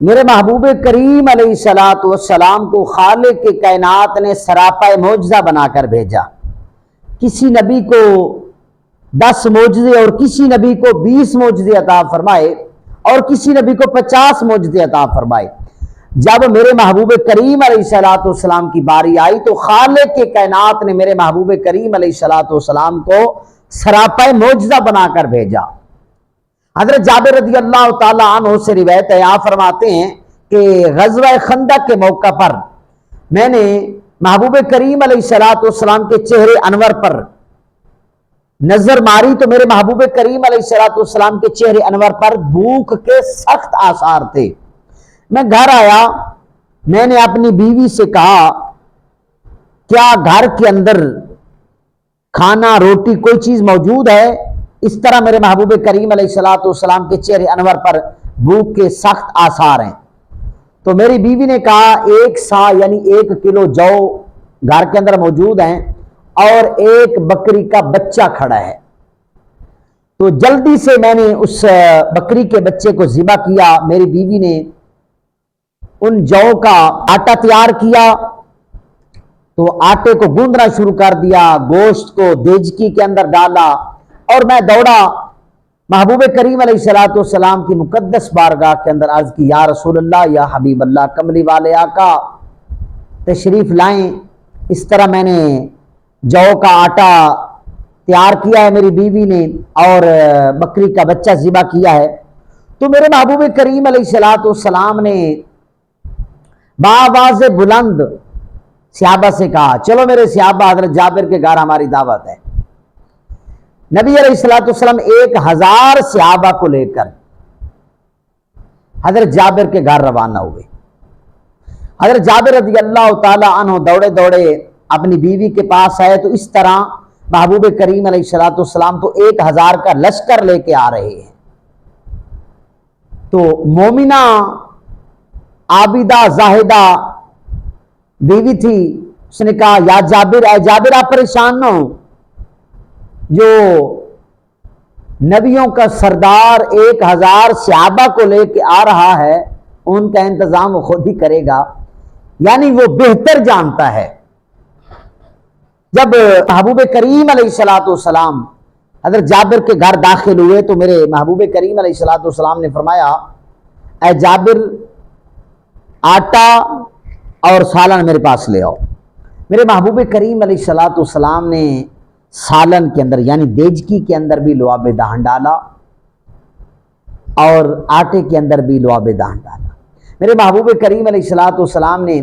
میرے محبوب کریم علیہ الصلوۃ والسلام کو خالق کے کائنات نے سراپا معجزہ بنا کر بھیجا۔ کسی نبی کو 10 معجزے اور کسی نبی کو 20 معجزے عطا فرمائے اور کسی نبی کو 50 معجزے عطا فرمائے۔ جب میرے محبوب کریم علیہ الصلوۃ والسلام کی باری آئی تو خالق کے کائنات نے میرے محبوب کریم علیہ الصلوۃ والسلام کو سراپا معجزہ بنا کر بھیجا۔ حضرت جابر رضی اللہ تعالیٰ عنہ سے روایت ہے، آپ فرماتے ہیں کہ غزوہ خندق کے موقع پر میں نے محبوب کریم علیہ الصلوۃ والسلام کے چہرے انور پر نظر ماری تو میرے محبوب کریم علیہ الصلوۃ والسلام کے چہرے انور پر بھوک کے سخت آثار تھے۔ میں گھر آیا، میں نے اپنی بیوی سے کہا کیا گھر کے اندر کھانا روٹی کوئی چیز موجود ہے؟ اس طرح میرے محبوب کریم علیہ الصلوۃ والسلام کے چہرے انور پر بھوک کے سخت آثار ہیں۔ تو میری بیوی نے کہا 1 سا یعنی 1 کلو جو گھر کے اندر موجود ہیں اور 1 بکری کا بچہ کھڑا ہے۔ تو جلدی سے میں نے اس بکری کے بچے کو ذبح کیا۔ میری بیوی نے ان جو کا آٹا تیار کیا تو آٹے کو گوندنا شروع کر دیا، گوشت کو دیجکی کے اندر ڈالا اور میں دوڑا محبوب کریم علیہ الصلوۃ والسلام کی مقدس بارگاہ کے اندر عرض کی، یا رسول اللہ، یا حبیب اللہ، کملی والے آقا تشریف لائیں۔ اس طرح میں نے جو کا آٹا تیار کیا ہے میری بیوی نے اور بکری کا بچہ ذبح کیا ہے۔ تو میرے محبوب کریم علیہ الصلوۃ والسلام نے بآواز بلند صحابہ سے کہا، چلو میرے صحابہ، حضرت جابر کے گھر ہماری دعوت ہے۔ نبی علیہ الصلوۃ والسلام 1000 صحابہ کو لے کر حضرت جابر کے گھر روانہ ہوئے۔ حضرت جابر رضی اللہ تعالی عنہ دوڑے دوڑے اپنی بیوی کے پاس آئے تو اس طرح محبوب کریم علیہ الصلوۃ والسلام تو 1000 کا لشکر لے کے آ رہے ہیں۔ تو مومنہ عابدہ زاہدہ بیوی تھی، اس نے کہا یا جابر، اے جابر آپ پریشان نہ ہو، جو نبیوں کا سردار 1000 صحابہ کو لے کے آ رہا ہے ان کا انتظام وہ خود ہی کرے گا، یعنی وہ بہتر جانتا ہے۔ جب محبوب کریم علیہ الصلوۃ والسلام حضرت جابر کے گھر داخل ہوئے تو میرے محبوب کریم علیہ الصلوۃ والسلام نے فرمایا، اے جابر آٹا اور سالن میرے پاس لے آؤ۔ میرے محبوب کریم علیہ الصلوۃ والسلام نے سالن کے اندر یعنی دیجکی کے اندر بھی لعاب دہن ڈالا اور آٹے کے اندر بھی لعاب دہن ڈالا۔ میرے محبوب کریم علیہ الصلوۃ والسلام نے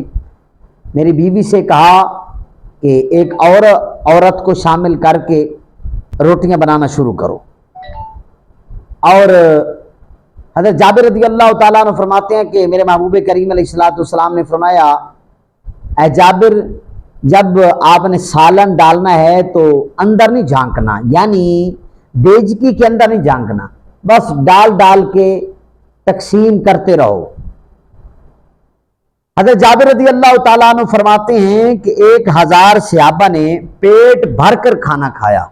میری بیوی سے کہا کہ ایک اور عورت کو شامل کر کے روٹیاں بنانا شروع کرو۔ اور حضرت جابر رضی اللہ تعالیٰ عنہ فرماتے ہیں کہ میرے محبوب کریم علیہ الصلوۃ والسلام نے فرمایا، اے جابر جب آپ نے سالن ڈالنا ہے تو اندر نہیں جھانکنا، یعنی دیجکی کے اندر نہیں جھانکنا، بس ڈال کے تقسیم کرتے رہو۔ حضرت جابر رضی اللہ تعالیٰ عنہ فرماتے ہیں کہ 1000 صحابہ نے پیٹ بھر کر کھانا کھایا۔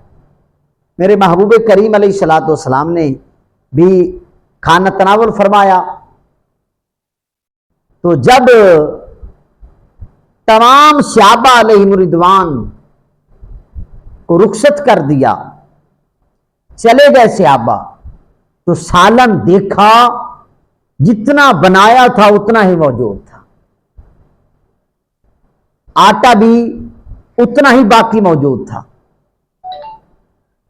میرے محبوب کریم علیہ الصلوۃ والسلام نے بھی کھانا تناول فرمایا۔ تو جب تمام صحابہ علیہم رضوان کو رخصت کر دیا، چلے گئے صحابہ، تو سالن دیکھا جتنا بنایا تھا اتنا ہی موجود تھا، آٹا بھی اتنا ہی باقی موجود تھا۔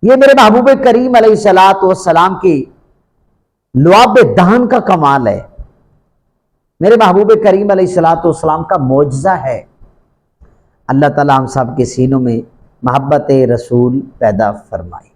یہ میرے محبوب کریم علیہ الصلوۃ والسلام کی لعاب دہن کا کمال ہے، میرے محبوب کریم علیہ الصلوۃ والسلام کا معجزہ ہے۔ اللہ تعالیٰ ہم سب کے سینوں میں محبت رسول پیدا فرمائے۔